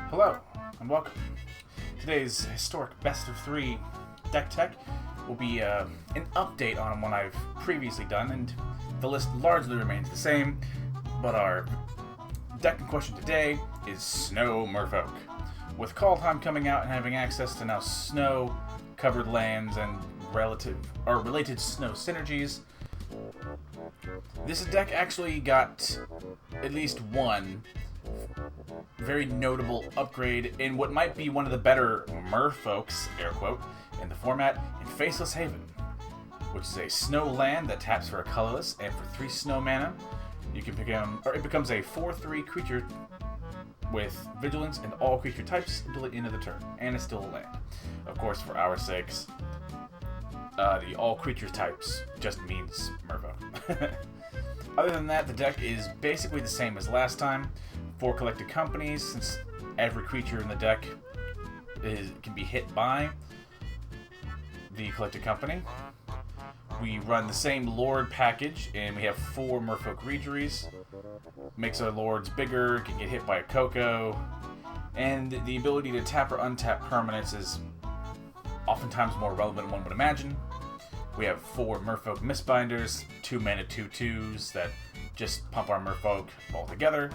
Hello, and welcome. Today's historic best of 3 deck tech will be an update on one I've previously done, and the list largely remains the same, but our deck in question today is Snow Merfolk. With Kaldheim coming out and having access to now snow-covered lands and related snow synergies, this deck actually got at least one very notable upgrade in what might be one of the better merfolks, air quote, in the format, in Faceless Haven, which is a snow land that taps for a colorless, and for 3 snow mana, it becomes a 4/3 creature with vigilance and all creature types until the end of the turn, and it's still a land. Of course, for our sakes, the all creature types just means merfolk. Other than that, the deck is basically the same as last time. 4 collected companies, since every creature in the deck can be hit by the collected company. We run the same Lord package, and we have 4 Merfolk Regeries. Makes our Lords bigger, can get hit by a Coco, and the ability to tap or untap permanents is oftentimes more relevant than one would imagine. We have 4 Merfolk Mistbinders, 2 mana 2/2s that just pump our Merfolk all together.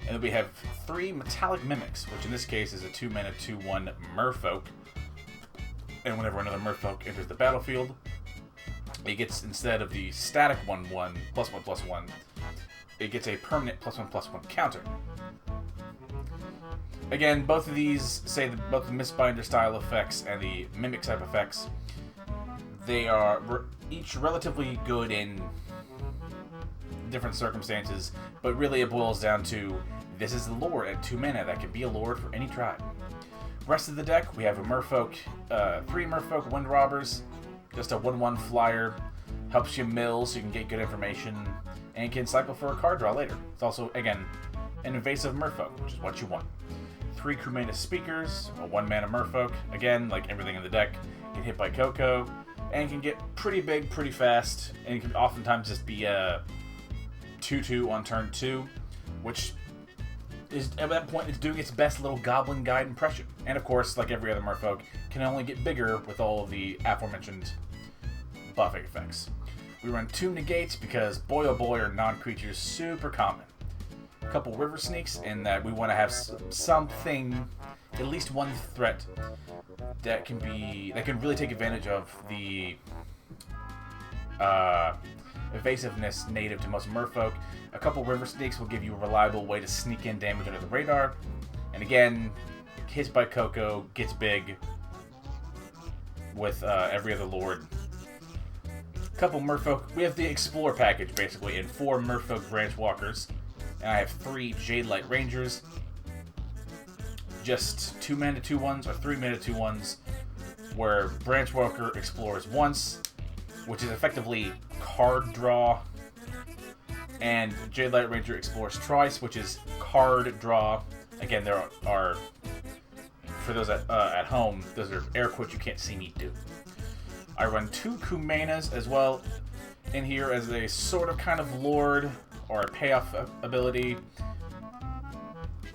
And then we have 3 Metallic Mimics, which in this case is a 2 mana 2/1 Merfolk. And whenever another Merfolk enters the battlefield, it gets, instead of the static 1/1 +1/+1, it gets a permanent +1/+1 counter. Again, both of these, both the Mistbinder style effects and the Mimic type effects, they are each relatively good in different circumstances, but really it boils down to this is a Lord at 2 mana that can be a Lord for any tribe. Rest of the deck, we have a Merfolk, 3 Merfolk Wind Robbers, just a 1/1 flyer, helps you mill so you can get good information, and can cycle for a card draw later. It's also, again, an invasive Merfolk, which is what you want. 3 Crewmana Speakers, a 1 mana Merfolk, again, like everything in the deck, can hit by Coco, and can get pretty big pretty fast, and it can oftentimes just be a 2/2 on turn 2, which is, at that point, it's doing its best little Goblin Guide impression. And of course, like every other Merfolk, can only get bigger with all of the aforementioned buffing effects. We run 2 Negates because, boy oh boy, are non-creatures super common. A couple River Sneaks in that we want to have something, at least one threat that can really take advantage of the evasiveness native to most Merfolk. A couple River Sneaks will give you a reliable way to sneak in damage under the radar. And again, hits by Coco, gets big with every other Lord. A couple Merfolk, we have the Explore package basically, and 4 Merfolk Branch Walkers. And I have 3 Jadelight Rangers. Just 2 mana 2/1s or 3 mana 2/1s, where Branch Walker explores once, which is effectively card draw, and Jadelight Ranger explores twice, which is card draw. Again, there are, for those at home, those are air quotes you can't see me do. I run 2 Kumanas as well in here as a sort of kind of Lord or a payoff ability,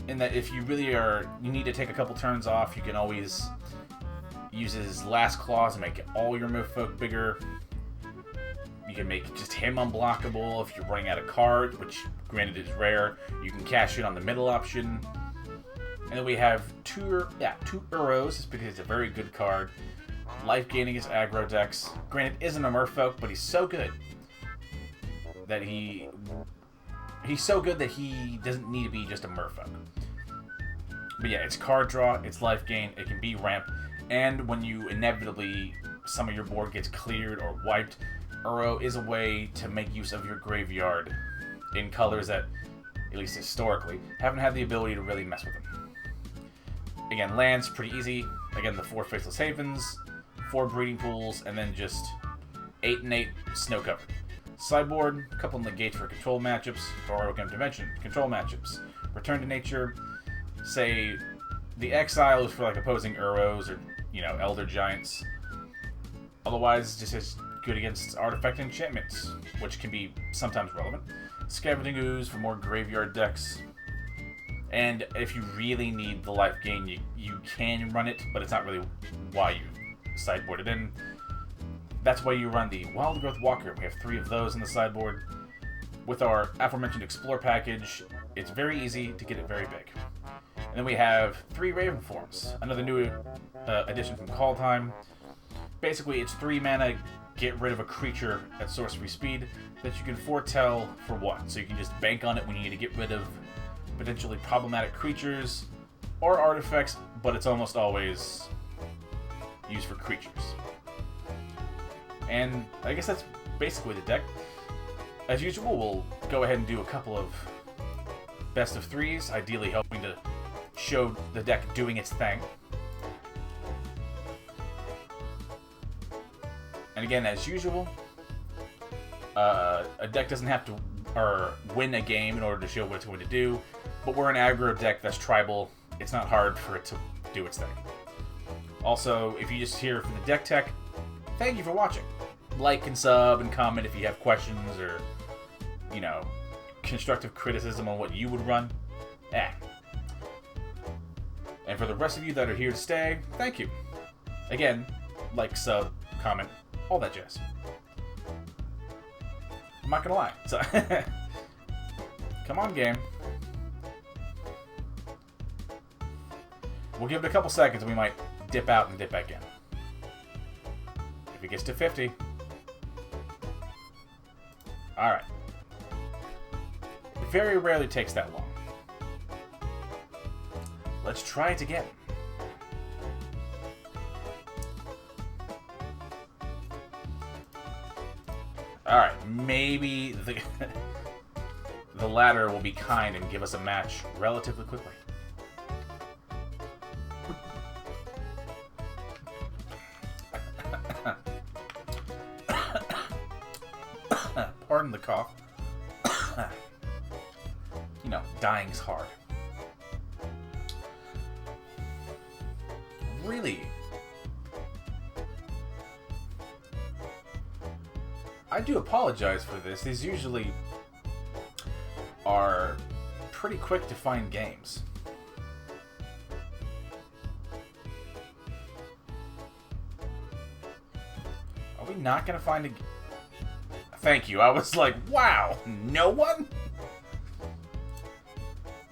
in that if you need to take a couple turns off, you can always use his Last Clause and make all your Merfolk bigger. You can make just him unblockable if you're running out of cards, which granted is rare. You can cash in on the middle option. And then we have 2 Uros, just because it's a very good card. Life gaining his aggro decks. Granted, isn't a Merfolk, but he's so good that he doesn't need to be just a Merfolk. But yeah, it's card draw, it's life gain, it can be ramp, and when you inevitably some of your board gets cleared or wiped, Uro is a way to make use of your graveyard in colors that, at least historically, haven't had the ability to really mess with them. Again, lands, pretty easy. Again, the 4 Faceless Havens, 4 Breeding Pools, and then just 8 and 8 snow covered. Sideboard, a couple Negates for control matchups, Heroic Intervention, control matchups. Return to Nature, say the Exile is for like opposing Uros or, Elder Giants. Otherwise, just as good against artifact enchantments, which can be sometimes relevant. Scavenging Ooze for more graveyard decks. And if you really need the life gain, you can run it, but it's not really why you sideboard it in. That's why you run the Wild Growth Walker. We have 3 of those in the sideboard. With our aforementioned Explore package, it's very easy to get it very big. And then we have 3 Raven Forms, another new addition from Kaldheim. Basically, it's 3 mana, get rid of a creature at sorcery speed that you can foretell for 1. So you can just bank on it when you need to get rid of potentially problematic creatures or artifacts, but it's almost always used for creatures. And I guess that's basically the deck. As usual, we'll go ahead and do a couple of best of 3s, ideally helping to show the deck doing its thing. And again, as usual, a deck doesn't have to win a game in order to show what it's going to do, but we're an aggro deck that's tribal. It's not hard for it to do its thing. Also, if you just hear from the deck tech, thank you for watching. Like and sub and comment if you have questions or, you know, constructive criticism on what you would run. And for the rest of you that are here to stay, thank you. Again, like, sub, comment, all that jazz. I'm not gonna lie. So come on, game. We'll give it a couple seconds and we might dip out and dip back in. If it gets to 50. Alright. It very rarely takes that long. Let's try it again. Alright, maybe the ladder will be kind and give us a match relatively quickly. Pardon the cough. You know, dying's hard. Really? I do apologize for this. These usually are pretty quick to find games. Are we not going to find a... Thank you. I was like, wow, no one?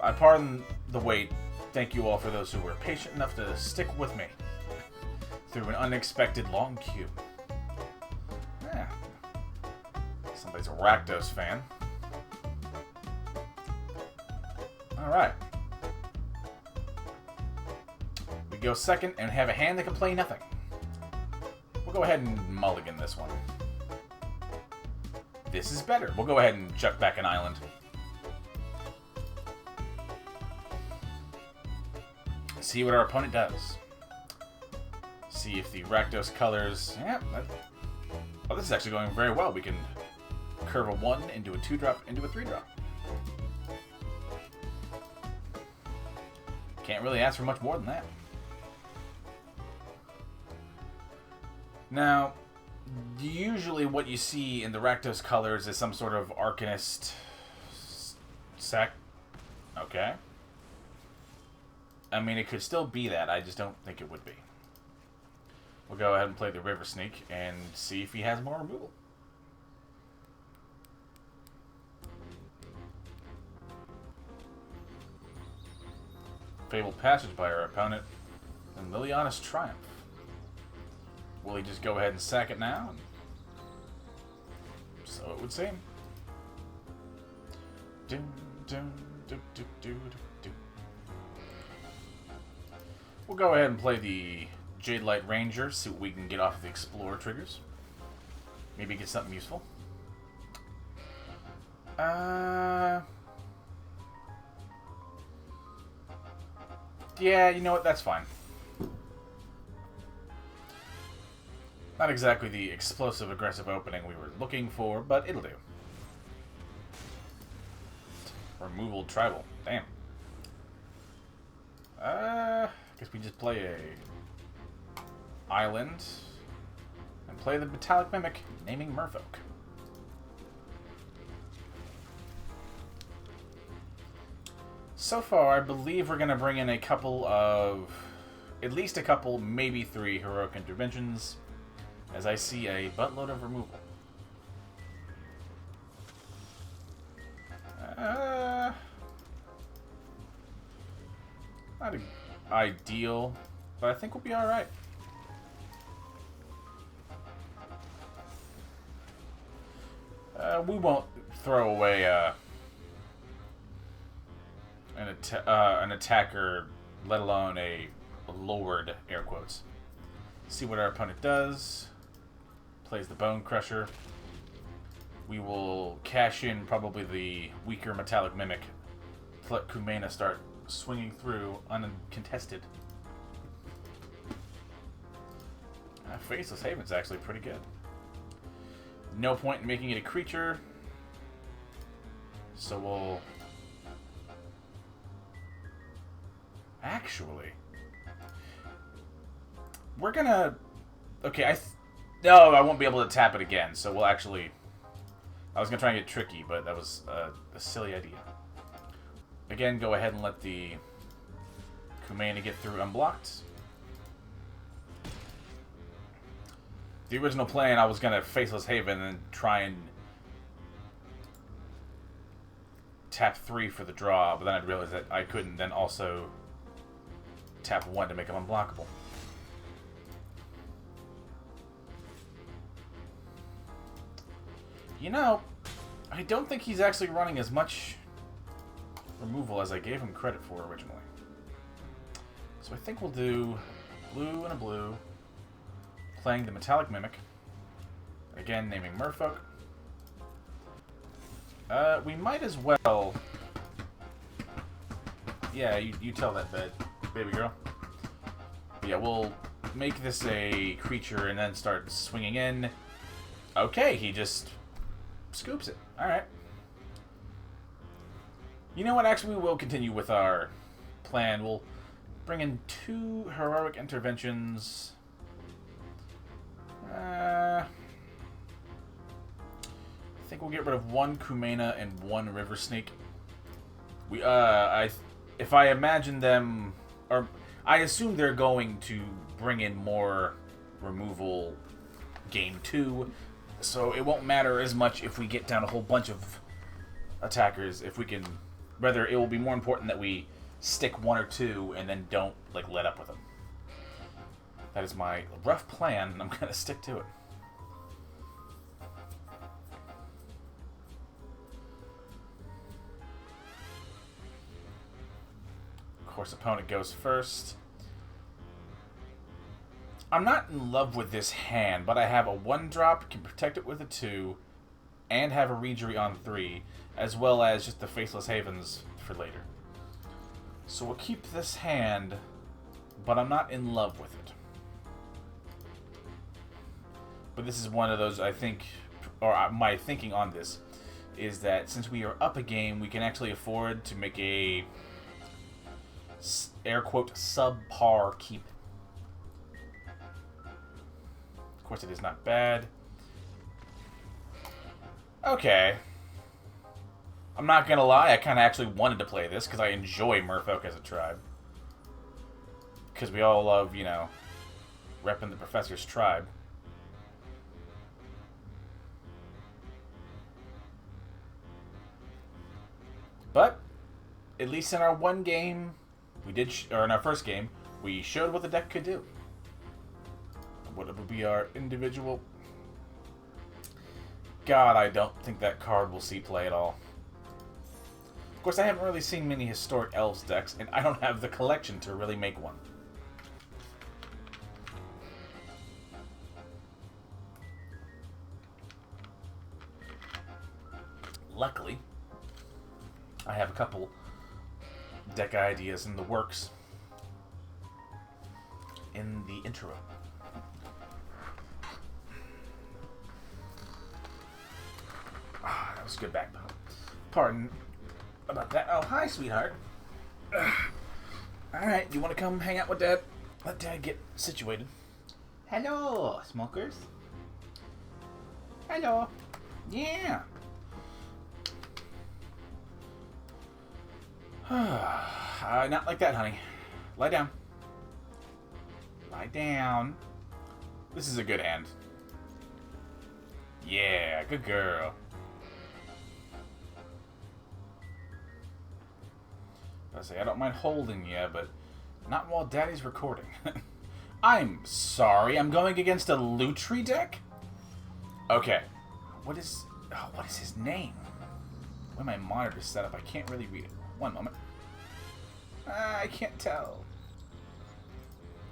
I pardon the wait. Thank you all for those who were patient enough to stick with me through an unexpected long queue. Yeah. Somebody's a Rakdos fan. Alright. We go second and have a hand that can play nothing. We'll go ahead and mulligan this one. This is better. We'll go ahead and chuck back an island. See what our opponent does. See if the Rakdos colors... Yeah, oh, this is actually going very well. We can curve a 1 into a 2-drop into a 3-drop. Can't really ask for much more than that. Now, usually what you see in the Rakdos colors is some sort of Arcanist sec. Okay. I mean, it could still be that. I just don't think it would be. We'll go ahead and play the River Sneak and see if he has more removal. Fabled Passage by our opponent. And Liliana's Triumph. Will he just go ahead and sack it now? So it would seem. Dum, dum, dum, dum, dum, dum. We'll go ahead and play the Jade Light Ranger, see what we can get off of the Explorer triggers. Maybe get something useful. Yeah, you know what? That's fine. Not exactly the explosive, aggressive opening we were looking for, but it'll do. Removal tribal. Damn. Guess we just play a island and play the Metallic Mimic, naming Merfolk. So far, I believe we're going to bring in a couple of... at least a couple, maybe 3 heroic interventions, as I see a buttload of removal. Not ideal, but I think we'll be alright. We won't throw away an attacker, let alone a lowered air quotes. See what our opponent does. Plays the Bone Crusher. We will cash in probably the weaker Metallic Mimic to let Kumena start swinging through uncontested. Faceless Haven's actually pretty good. No point in making it a creature, so we'll... Actually... We're gonna... Okay, no, I won't be able to tap it again, so we'll actually... I was gonna try and get tricky, but that was a silly idea. Again, go ahead and let the Kumena get through unblocked. The original plan, I was gonna Faceless Haven and try and tap 3 for the draw, but then I realized that I couldn't then also tap 1 to make him unblockable. You know, I don't think he's actually running as much removal as I gave him credit for originally. So I think we'll do blue and a blue, playing the Metallic Mimic. Again, naming Merfolk. We might as well... Yeah, you tell that baby girl. Yeah, we'll make this a creature and then start swinging in. Okay, he just scoops it. Alright. You know what? Actually, we will continue with our plan. We'll bring in 2 heroic interventions. I think we'll get rid of 1 Kumena and 1 River Snake. If I imagine them, or I assume they're going to bring in more removal game 2, so it won't matter as much if we get down a whole bunch of attackers. If we can, rather, it will be more important that we stick 1 or 2 and then don't let up with them. That is my rough plan, and I'm going to stick to it. Of course, opponent goes first. I'm not in love with this hand, but I have a 1-drop, can protect it with a 2, and have a Regery on 3, as well as just the Faceless Havens for later. So we'll keep this hand, but I'm not in love with it. But this is one of those, I think, or my thinking on this, is that since we are up a game, we can actually afford to make a, air quote, subpar keep. Of course, it is not bad. Okay. I'm not gonna lie, I kind of actually wanted to play this, because I enjoy Merfolk as a tribe. Because we all love, you know, repping the Professor's tribe. But, at least in our one game, we did, or in our first game, we showed what the deck could do. What would be our individual... God, I don't think that card will see play at all. Of course, I haven't really seen many Historic Elves decks, and I don't have the collection to really make one. Luckily, I have a couple deck ideas in the works in the intro. That was a good back pump. Pardon about that. Oh, hi, sweetheart. Alright, you want to come hang out with Dad? Let Dad get situated. Hello, smokers. Hello. Yeah. Not like that, honey. Lie down. Lie down. This is a good hand. Yeah, good girl. I say I don't mind holding you, but not while Daddy's recording. I'm sorry, I'm going against a Lutri deck? Okay. What is his name? When my monitor's set up, I can't really read it. One moment. I can't tell.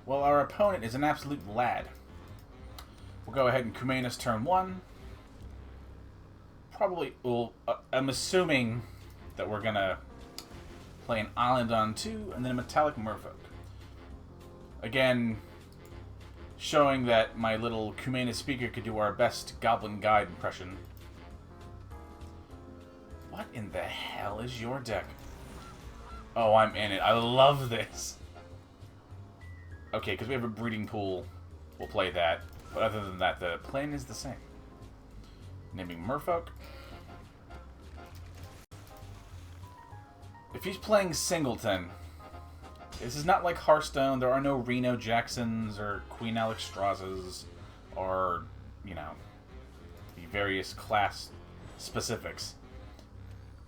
Well, our opponent is an absolute lad. We'll go ahead and Kumanis turn 1. Probably, well, I'm assuming that we're gonna play an island on 2, and then a metallic merfolk. Again, showing that my little Kumanis speaker could do our best Goblin Guide impression. What in the hell is your deck? Oh, I'm in it. I love this. Okay, because we have a breeding pool, we'll play that. But other than that, the plan is the same. Naming Merfolk. If he's playing Singleton, this is not like Hearthstone. There are no Reno Jacksons or Queen Alex Strausses or, you know, the various class specifics.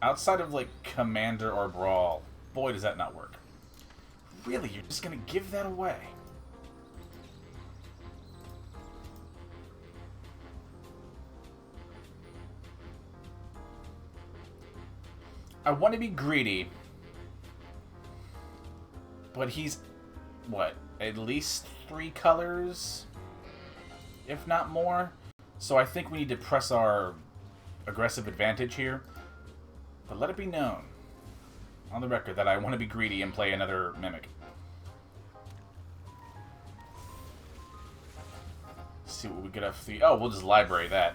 Outside of, like, Commander or Brawl, boy, does that not work. Really? You're just going to give that away? I want to be greedy, but he's, what, at least 3 colors, if not more? So I think we need to press our aggressive advantage here. But let it be known, on the record, that I want to be greedy and play another Mimic. Let's see what we get off the... Oh, we'll just library that.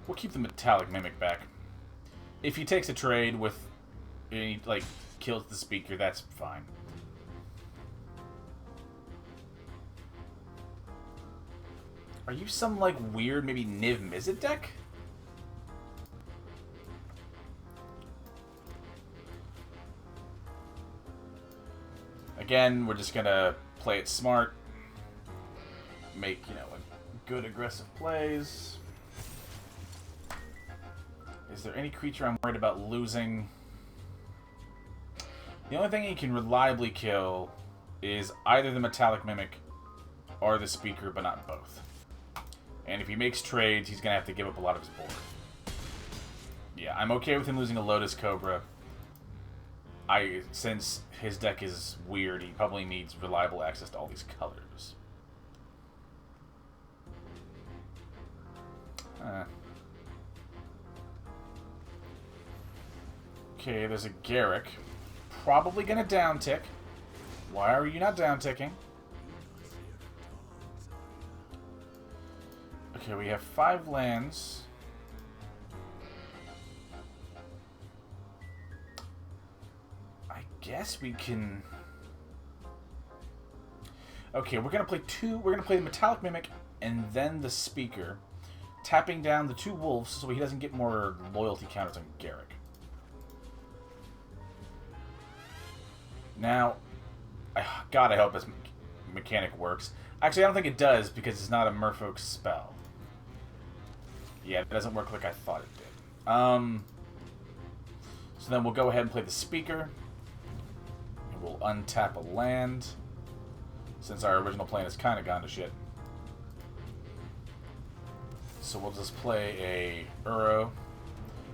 We'll keep the metallic Mimic back. If he takes a trade with... he, like, kills the speaker, that's fine. Are you some, like, weird, maybe Niv Mizzet deck? Again, we're just gonna play it smart. Make, you know, good aggressive plays. Is there any creature I'm worried about losing? The only thing he can reliably kill is either the metallic Mimic or the speaker, but not both. And if he makes trades, he's going to have to give up a lot of his board. Yeah, I'm okay with him losing a Lotus Cobra. Since his deck is weird, he probably needs reliable access to all these colors. Okay, there's a Garrick. Probably going to downtick. Why are you not downticking? Okay, we have 5 lands. I guess we can... Okay, we're gonna play 2. We're gonna play the Metallic Mimic and then the Speaker, tapping down the 2 wolves so he doesn't get more loyalty counters on Garrick. Now, God, I hope this mechanic works. Actually, I don't think it does because it's not a Merfolk spell. Yeah, it doesn't work like I thought it did. So then we'll go ahead and play the Speaker. And we'll untap a land, since our original plan has kind of gone to shit. So we'll just play a Uro.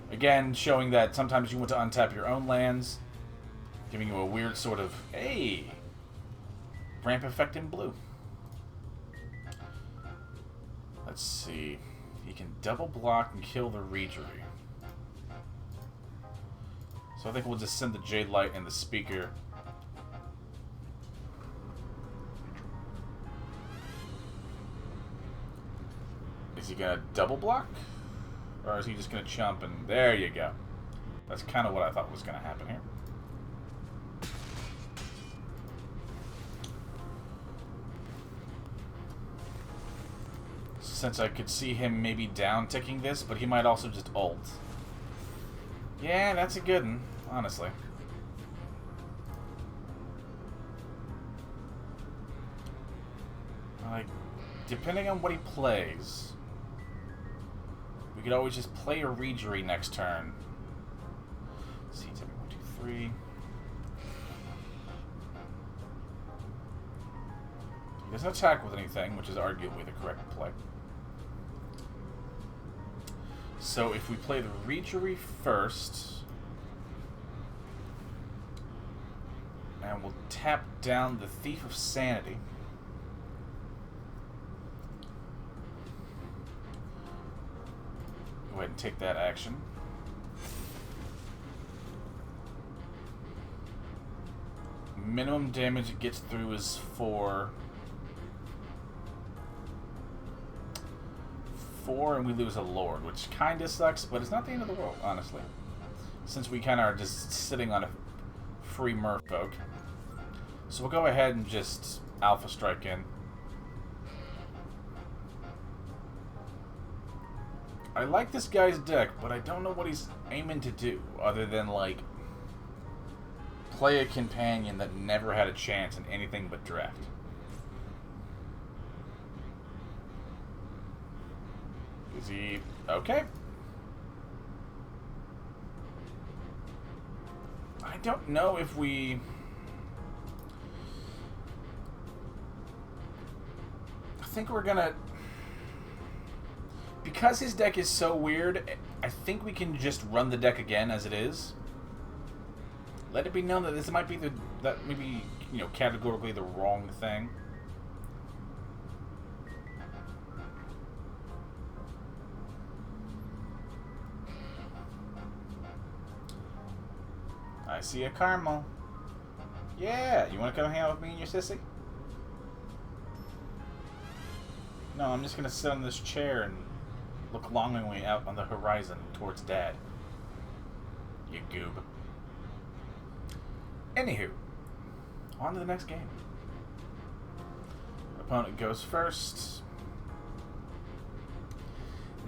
Again, showing that sometimes you want to untap your own lands, giving you a weird sort of, hey, ramp effect in blue. Let's see. He can double block and kill the Reejery. So I think we'll just send the Jade Light and the Speaker. Is he gonna double block? Or is he just gonna chump and... There you go. That's kind of what I thought was gonna happen here. Since I could see him maybe down-ticking this, but he might also just ult. Yeah, that's a good one, honestly. Like, depending on what he plays, we could always just play a Regery next turn. Let's see, 1, 2, 3. He doesn't attack with anything, which is arguably the correct play. So if we play the Regery first, and we'll tap down the Thief of Sanity. Go ahead and take that action. Minimum damage it gets through is 4. 4, and we lose a Lord, which kind of sucks, but it's not the end of the world, honestly. Since we kind of are just sitting on a free Merfolk. So we'll go ahead and just Alpha Strike in. I like this guy's deck, but I don't know what he's aiming to do, other than, like, play a companion that never had a chance in anything but draft. Is he okay? I don't know if we... I think we're gonna... Because his deck is so weird, I think we can just run the deck again as it is. Let it be known that this might be maybe, you know, categorically the wrong thing. I see a Carmel. Yeah, you want to come hang out with me and your sissy? No, I'm just going to sit on this chair and look longingly out on the horizon towards Dad. You goob. Anywho, on to the next game. Opponent goes first.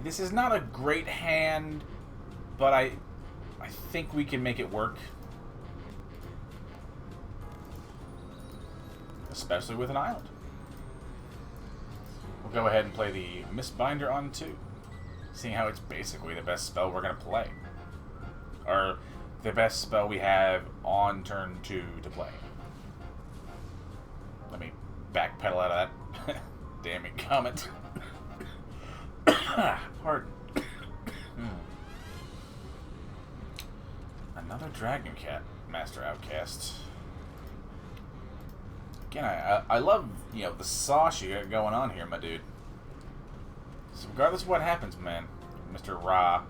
This is not a great hand, but I think we can make it work. Especially with an island. We'll go ahead and play the Mistbinder on 2. Seeing how it's basically the best spell we're going to play. Or the best spell we have on turn 2 to play. Let me backpedal out of that damning comment. Pardon. Another Dragon Cat, Master Outcast. Again, I love, you know, the sauce you got going on here, my dude. So regardless of what happens, man, Mr. Ra,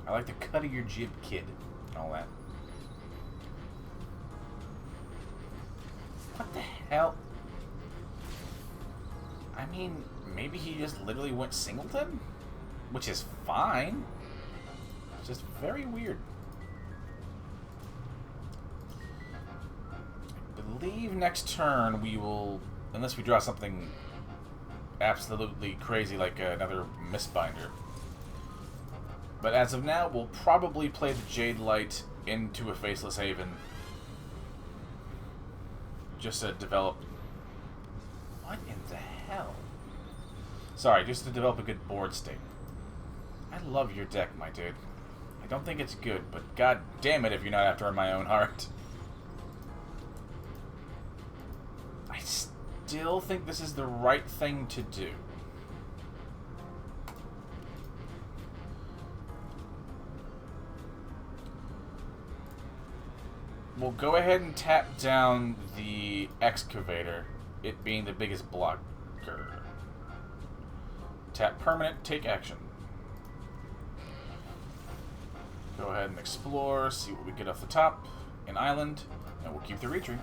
I like the cut of your jib, kid, and all that. What the hell? I mean, maybe he just literally went singleton? Which is fine. It's just very weird. I believe next turn we will, unless we draw something absolutely crazy like another Mistbinder. But as of now, we'll probably play the Jade Light into a Faceless Haven. Just to develop... What in the hell? Sorry, just to develop a good board state. I love your deck, my dude. I don't think it's good, but god damn it if you're not after my own heart. I still think this is the right thing to do. We'll go ahead and tap down the Excavator, it being the biggest blocker. Tap permanent, take action. Go ahead and explore, see what we get off the top. An island, and we'll keep the Regery.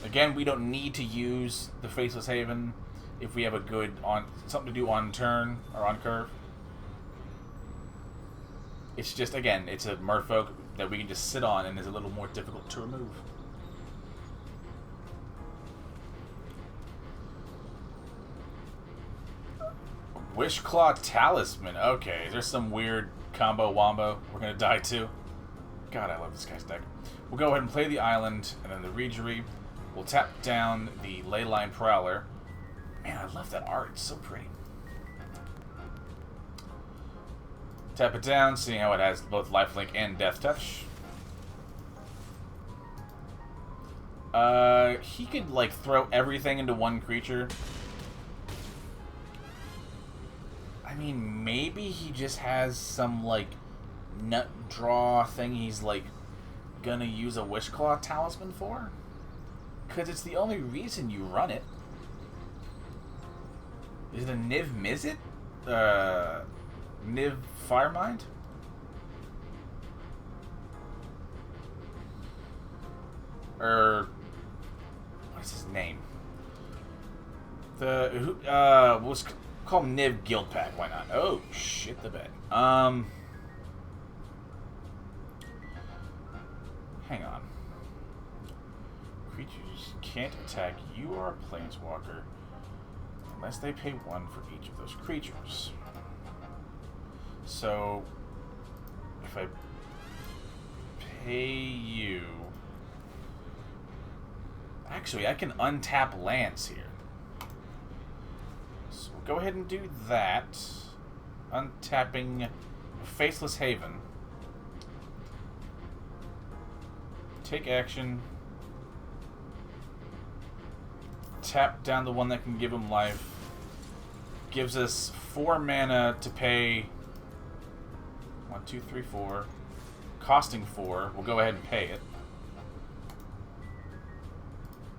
Again, we don't need to use the Faceless Haven if we have a good something to do on turn or on curve. It's just, again, it's a Merfolk that we can just sit on and is a little more difficult to remove. Wishclaw Talisman. Okay, there's some weird combo wombo we're going to die to. God, I love this guy's deck. We'll go ahead and play the island, and then the Regery. We'll tap down the Leyline Prowler. Man, I love that art. It's so pretty. Tap it down, seeing how it has both Lifelink and Death Touch. He could, like, throw everything into one creature. I mean, maybe he just has some, like, nut draw thing he's, like, gonna use a Wishclaw Talisman for? Because it's the only reason you run it. Is it a Niv Mizzet? Niv Firemind? What is his name? We'll call him Niv Guildpack. Why not? Oh, shit the bed. Hang on. Creatures can't attack. You are a Planeswalker unless they pay 1 for each of those creatures. So, if I pay you... Actually, I can untap lands here. So we'll go ahead and do that. Untapping Faceless Haven. Take action. Tap down the one that can give him life. Gives us 4 mana to pay 1, 2, 3, 4. Costing 4. We'll go ahead and pay it.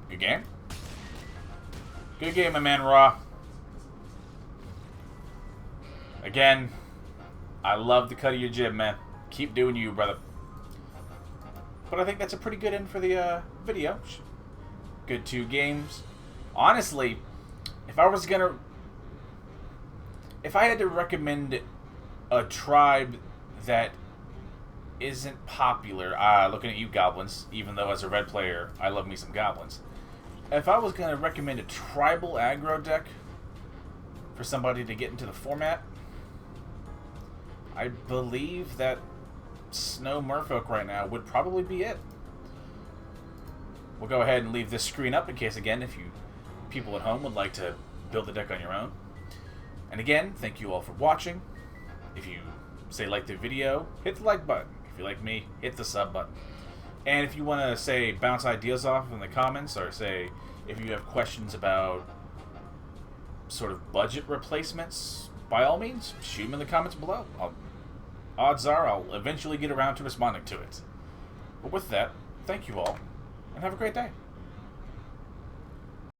Good game. Good game, my man Raw. Again, I love the cut of your jib, man. Keep doing you, brother. But I think that's a pretty good end for the video. Good 2 games. Honestly, if I had to recommend a tribe that isn't popular, looking at you goblins, even though as a red player, I love me some goblins. If I was going to recommend a tribal aggro deck for somebody to get into the format, I believe that Snow Merfolk right now would probably be it. We'll go ahead and leave this screen up in case, again, if you people at home would like to build the deck on your own. And again, thank you all for watching. If you say like the video, hit the like button. If you like me, hit the sub button. And if you want to say bounce ideas off in the comments, or say if you have questions about sort of budget replacements, by all means, shoot them in the comments below. Odds are I'll eventually get around to responding to it. But with that, thank you all, and have a great day.